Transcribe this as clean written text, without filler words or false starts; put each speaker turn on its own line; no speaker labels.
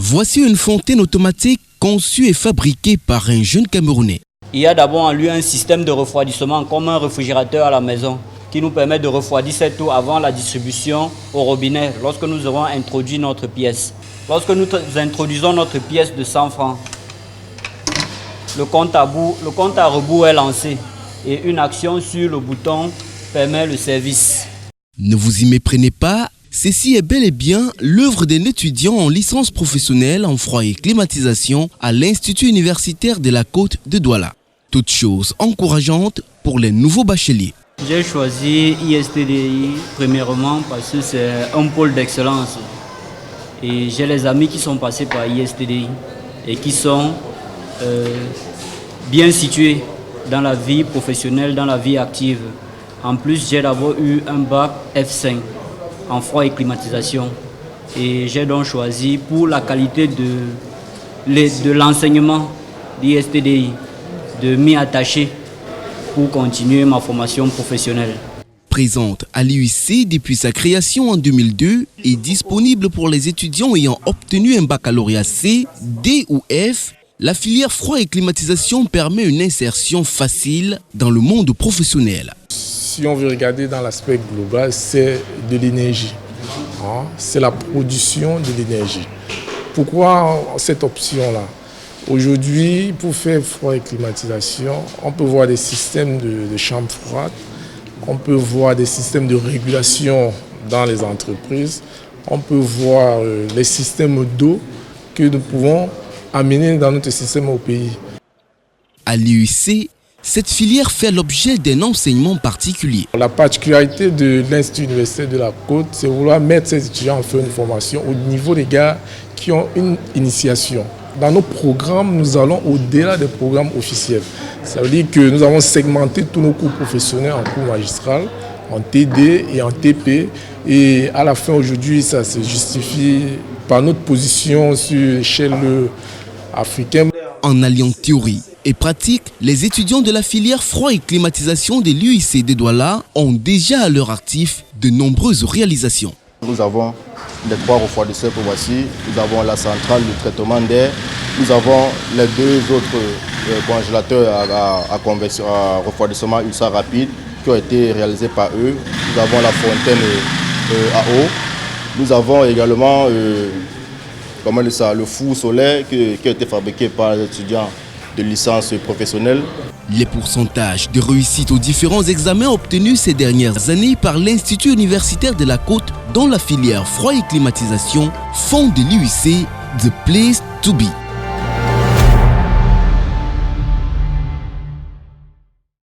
Voici une fontaine automatique conçue et fabriquée par un jeune Camerounais.
Il y a d'abord en lui un système de refroidissement comme un réfrigérateur à la maison qui nous permet de refroidir cette eau avant la distribution au robinet lorsque nous aurons introduit notre pièce. Lorsque nous introduisons notre pièce de 100 francs, le compte à rebours est lancé et une action sur le bouton permet le service.
Ne vous y méprenez pas, ceci est bel et bien l'œuvre d'un étudiant en licence professionnelle en froid et climatisation à l'Institut universitaire de la Côte de Douala. Toute chose encourageante pour les nouveaux bacheliers.
J'ai choisi ISTDI premièrement parce que c'est un pôle d'excellence. Et j'ai les amis qui sont passés par ISTDI et qui sont bien situés dans la vie professionnelle, dans la vie active. En plus, j'ai d'abord eu un bac F5 en froid et climatisation. Et j'ai donc choisi pour la qualité de l'enseignement d'ISTDI de m'y attacher pour continuer ma formation professionnelle.
Présente à l'UIC depuis sa création en 2002 et disponible pour les étudiants ayant obtenu un baccalauréat C, D ou F, la filière froid et climatisation permet une insertion facile dans le monde professionnel.
Si on veut regarder dans l'aspect global, c'est de l'énergie. C'est la production de l'énergie. Pourquoi cette option-là? Aujourd'hui, pour faire froid et climatisation, on peut voir des systèmes de chambres froides, on peut voir des systèmes de régulation dans les entreprises, on peut voir les systèmes d'eau que nous pouvons amener dans notre système au pays.
À l'UIC, cette filière fait l'objet d'un enseignement particulier.
La particularité de l'Institut universitaire de la Côte, c'est vouloir mettre ces étudiants en faire une formation au niveau des gars qui ont une initiation. Dans nos programmes, nous allons au-delà des programmes officiels. Ça veut dire que nous avons segmenté tous nos cours professionnels en cours magistral, en TD et en TP. Et à la fin, aujourd'hui, ça se justifie par notre position sur l'échelle africaine.
En alliant théorie et pratique, les étudiants de la filière froid et climatisation de l'UIC de Douala ont déjà à leur actif de nombreuses réalisations.
Nous avons les 3 refroidisseurs que voici, nous avons la centrale de traitement d'air, nous avons les 2 autres congélateurs à refroidissement ultra rapide qui ont été réalisés par eux. Nous avons la fontaine à eau, nous avons également le four solaire qui a été fabriqué par les étudiants de licence professionnelle.
Les pourcentages de réussite aux différents examens obtenus ces dernières années par l'Institut universitaire de la Côte dans la filière froid et climatisation font de l'UIC the place to be.